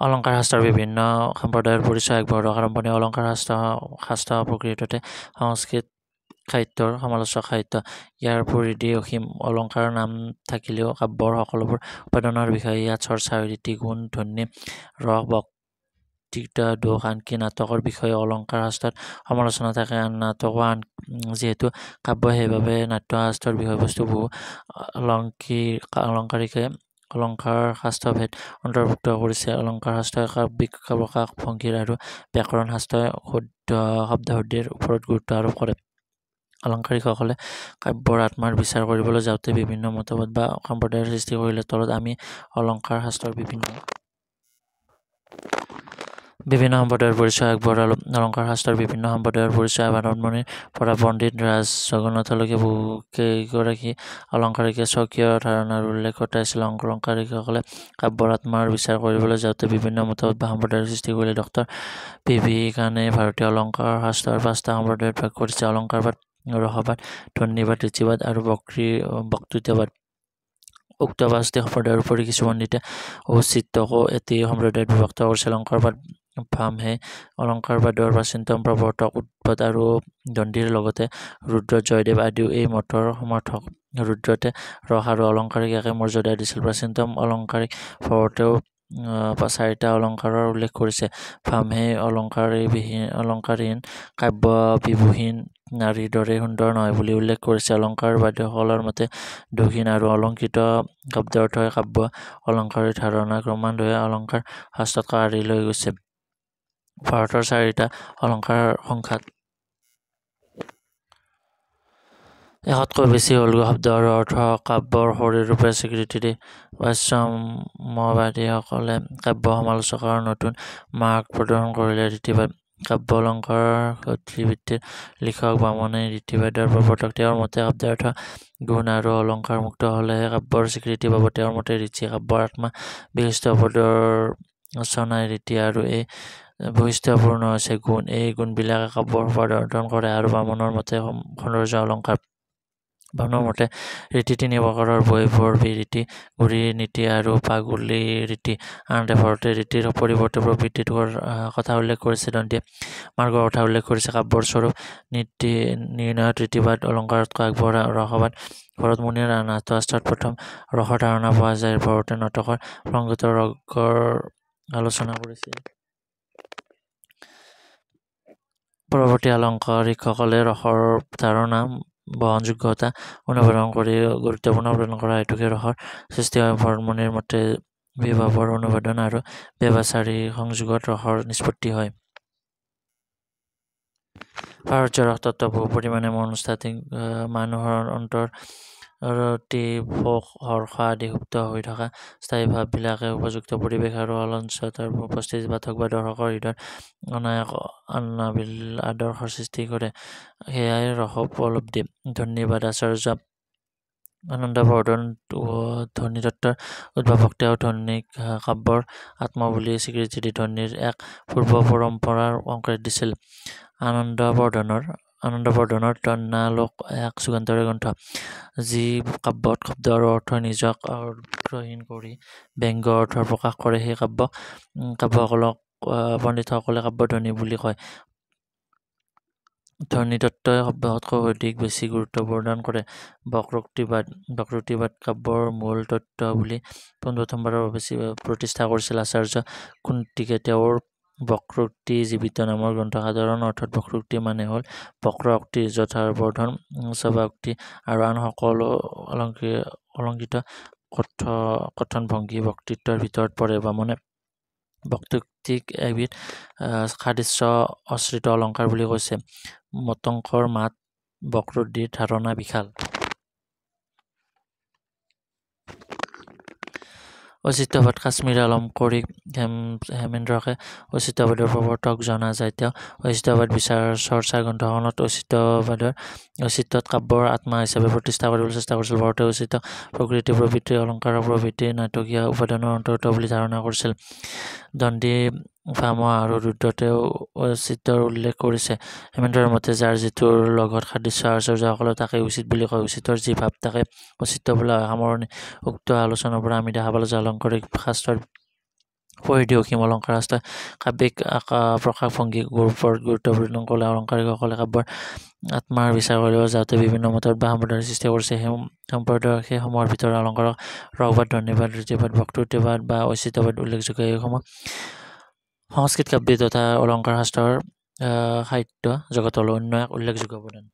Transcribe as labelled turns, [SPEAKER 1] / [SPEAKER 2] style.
[SPEAKER 1] অলংকাৰ শাস্ত্ৰৰ বিভিন্ন সম্প্ৰদায়ৰ পৰিচয় আগবঢ়োৱা আৰম্ভণি অলংকাৰ শাস্ত্ৰ প্ৰকৃততে সংস্কৃত সাহিত্যৰ সমালোচক সাহিত্য। ইয়াৰ পৰিধি অসীম। অলংকাৰৰ নাম থাকিলেও কাব্যৰ সকলোবোৰ উপাদানৰ বিষয়ে ইয়াত চৰ্চা হয়। ৰীতি, গুণ, ধ্বনি, ৰস, বক্তৃতা, দোষ, আনকি নাটকৰ বিষয়ে অলংকাৰ শাস্ত্ৰত সমালোচনা থাকে। নাটকো যিহেতু কাব্য, সেইবাবে নাট্যশাস্ত্ৰৰ বিষয়বস্তু বহু অলংকাৰিকে অলংকাৰ শাস্ত্ৰভেদ অন্তৰ্ভুক্ত কৰিছে। অলংকাৰ শাস্ত্ৰই কাব্যিক প্ৰকাশ ভংগীৰ আৰু ব্যাকৰণ শাস্ত্ৰই শব্দশুদ্ধিৰ ওপৰত গুৰুত্ব আৰোপ কৰে। অলংকাৰিকসকলে কাব্যৰ আত্মাৰ বিচাৰ কৰিবলৈ যাওঁতে বিভিন্ন মতবাদ বা সম্প্ৰদায়ৰ সৃষ্টি কৰিলে। তলত আমি অলংকাৰ শাস্ত্ৰৰ বিভিন্ন সম্প্ৰদায়ৰ পৰিচয় আগবঢ়ালো। অলংকাৰ শাস্ত্ৰৰ বিভিন্ন সম্প্ৰদায়ৰ পৰিচয় ভাৰতমণিৰ পৰা পণ্ডিত ৰাজ জগন্নাথলৈকে বহুকেইগৰাকী অলংকাৰিকে স্বকীয় ধাৰণাৰ উল্লেখ ঘটাইছিল। অলংকাৰিকসকলে কাব্যৰ আত্মাৰ বিচাৰ কৰিবলৈ যাওঁতে বিভিন্ন মতবাদ বা সম্প্ৰদায়ৰ সৃষ্টি কৰিলে। Doctor PV. খানে ভাৰতীয় অলংকাৰ শাস্ত্ৰৰ ৫টা সম্প্ৰদায়ত ভাগ কৰিছে: অলংকাৰবাদ, ৰসবাদ, ধ্বনিবাদ, ৰীতিবাদ আৰু বক্তৃতাবাদ। উক্ত ৫টি সম্প্ৰদায়ৰ উপৰি কিছু পণ্ডিতে ঔচিত্যকো এটি সম্প্ৰদায়ত বিভক্ত কৰিছে। অলংকাৰবাদ ভামহে অলংকাৰবাদৰ প্ৰাচীনতম প্ৰৱৰ্তক। উদ্ভট আৰু দণ্ডিৰ লগতে ৰুদ্ৰ, জয়দেৱ আদিও এই মতৰ সমৰ্থক। ৰুদ্ৰতে ৰস আৰু অলংকাৰিক একে মৰ্যাদা দিছিল। প্ৰাচীনতম অলংকাৰিক ভট্টও ৪টা অলংকাৰৰ উল্লেখ কৰিছে। ভামহে অলংকাৰহীন কাব্য বিভূহীন নাৰীৰ দৰে সুন্দৰ নহয় বুলি উল্লেখ কৰিছে। অলংকাৰবাদীসকলৰ মতে দোষহীন আৰু অলংকৃত শব্দাৰ্থই কাব্য অলংকাৰৰ ধাৰণা ক্ৰমান্বয়ে অলংকাৰ শাস্ত্ৰত কাঢ়ি লৈ গৈছে। ভাৰতৰ ৪টা অলংকাৰ সংখ্যাত ১০০তকৈ বেছি হ'ল শব্দ আৰু অৰ্থ কাব্যৰ শৰীৰ ৰূপে স্বীকৃতি দিয়ে। ভাষ্যমবাদীসকলে কাব্য সমালোচনাৰ নতুন মাৰ্গ প্ৰদৰ্শন কৰিলে। ৰীতিবাদ কাব্য অলংকাৰৰ গতিভিত্তিক লিখক বামনে ৰীতিবাদৰ প্ৰৱৰ্তক। তেওঁৰ মতে শব্দাৰ্থ, গুণ আৰু অলংকাৰ মুক্ত হলেহে কাব্যৰ স্বীকৃতি পাব। তেওঁৰ মতে ৰীতি কাব্যৰ আত্মা বিশিষ্ট পদৰচনাই ৰীতি আৰু এই বৈশিষ্ট্যপূৰ্ণ হৈছে গুণ। এই গুণবিলাকে কাব্যৰ শোভা বৰ্ধন কৰে। আৰু বামনৰ মতে সৌন্দৰ্য অলংকাৰ। বামনৰ মতে ৰীতি ৩ প্ৰকাৰৰ: বৈভৱী ৰীতি, ঘূৰি নীতি আৰু পাগুলি ৰীতি। আনহাতে ভৰতে ৰীতিৰ পৰিৱৰ্তে প্ৰবৃত্তিৰ কথা উল্লেখ কৰিছে। দণ্ডিয়ে মাৰ্গৰ কথা উল্লেখ কৰিছে। কাব্যৰ স্বৰূপ নিৰ্ণয়ত ৰীতিবাদ অলংকাৰতকৈ আগবঢ়া। ৰসবাদ ভৰতমুনিৰ নাট্যশাস্ত্ৰত প্ৰথম ৰসৰ ধাৰণা পোৱা যায়। ভৰতে নাটকৰ প্ৰসংগত ৰসৰ আলোচনা কৰিছিল। পৰৱৰ্তী অলংকাৰিকসকলে ৰসৰ ধাৰণা, বহনযোগ্যতা অনুসন্ধান কৰি গুৰুত্বপূৰ্ণ প্ৰদান কৰা হেতুকে ৰসৰ সৃষ্টি হয়। ভৰতমুনিৰ মতে বিভৱৰ অনুসন্ধান আৰু ব্যৱহাৰিক সংযোগত ৰসৰ নিষ্পত্তি হয়। পাৰৰ্য ৰস তত্ত্ব বহু পৰিমাণে মনস্তাত্ত্বিক। মানুহৰ অন্তৰত ভোগ, হৰ্ষ আদি সুপ্ত হৈ থকা স্থায়ী ভাৱবিলাকে উপযুক্ত পৰিৱেশ আৰু অলঞ্চতাৰ উপস্থিতিত পাঠক বা দৰ্শকৰ হৃদয়ত অনায়াস আদৰ্শৰ সৃষ্টি কৰে। সেয়াই ৰসোপলব্ধি। ধ্বনিবাদ আচাৰ্য আনন্দবৰ্ধন ধ্বনিতত্ত্বৰ উদ্ভাৱক। তেওঁ ধ্বনিক কাব্যৰ আত্মা বুলি স্বীকৃতি দি ধ্বনিৰ এক পূৰ্ব পৰম্পৰাৰ সংকেত দিছিল। আনন্দবৰ্ধনৰ ধ্বন্যালোক এক যুগান্তকাৰী গ্ৰন্থ, যি কাব্যত শব্দ আৰু অৰ্থই নিজক অগ্ৰহীন কৰি ব্যংগ্য অৰ্থ প্ৰকাশ কৰে। সেই কাব্যসকলক পণ্ডিতসকলে কাব্যধ্বনি বুলি কয়। ধ্বনিতত্ত্বই কাব্যতকৈ বেছি গুৰুত্ব প্ৰদান কৰে। বক্তৃতাবাদ কাব্যৰ মূল তত্ত্ব বুলি পোনপ্ৰথমবাৰৰ বাবে প্ৰতিষ্ঠা কৰিছিল আচাৰ্য কুন্তিকে। তেওঁৰ বক্ৰোক্তি জীৱিত নামৰ গ্ৰন্থ। সাধাৰণ অৰ্থত বক্ৰোক্তি মানে হ'ল বক্ৰ উক্তি, যথা বৰ্ধন, স্বভাৱোক্তি আৰু আন সকলো অলংকৃত কথন ভংগী বক্তৃতাৰ ভিতৰত পৰে। বামনে বক্ৰোক্তিক এবিধ সাদৃশ্য আশ্ৰিত অলংকাৰ বুলি কৈছে। মতংকৰ মাত বক্ৰোক্তিৰ ধাৰণা বিশাল। ঔচিত্যবাদ কাশ্মীৰী অলংকৰিক হেমেন্দ্ৰকে ঔচিত্যবাদৰ প্ৰৱৰ্তক জনা যায়। তেওঁ ঔচিত্যবাদ বিচাৰ চৰ্চা গ্ৰন্থখনত ঔচিত্যত কাব্যৰ আত্মা হিচাপে প্ৰতিষ্ঠা কৰিবলৈ চেষ্টা কৰিছিল। ভৰতে ঔচিত্যক প্ৰকৃতি, প্ৰবৃত্তি, অলংকাৰ প্ৰভৃতি নাটকীয় উপাদানৰ অন্তৰ্গত বুলি ধাৰণা কৰিছিল। দণ্ডী, ভামহ আৰু ৰুদ্ৰতেও ঔচিত্যৰ উল্লেখ কৰিছে। হেমেন্দ্ৰৰ মতে যাৰ যিটোৰ লগত সাদৃশ্য আচাৰ্যসকলে তাকেই উচিত বুলি কয়। উচিতৰ যি ভাৱ তাকে ঔচিত্য বোলা হয়। সামৰণি: উক্ত আলোচনাৰ পৰা আমি দেখা পালো যে অলংকাৰিক শাস্ত্ৰৰ পৰিধি অসীম অলংকাৰ শাস্ত্ৰই কাব্যিক প্ৰকাশভংগীৰ ওপৰত গুৰুত্ব প্ৰদান কৰিলে। অলংকাৰিকসকলে কাব্যৰ আত্মাৰ বিচাৰ কৰিব যাওঁতে বিভিন্ন মতত বা সম্প্ৰদায়ৰ সৃষ্টি কৰিছে। সেই সম্প্ৰদায়ৰ সেইসমূহৰ ভিতৰত অলংকাৰক ৰসবাদ, ধ্বনিবাদ, ঋতুবাদ, বক্তৃতাবাদ বা ঐচিত্যবাদ উল্লেখযোগ্য। এইসমূহ সংস্কৃত কাব্যিক তথা অলংকাৰ শাস্ত্ৰৰ সাহিত্য জগতলৈ অন্য এক উল্লেখযোগ্য অৱদান।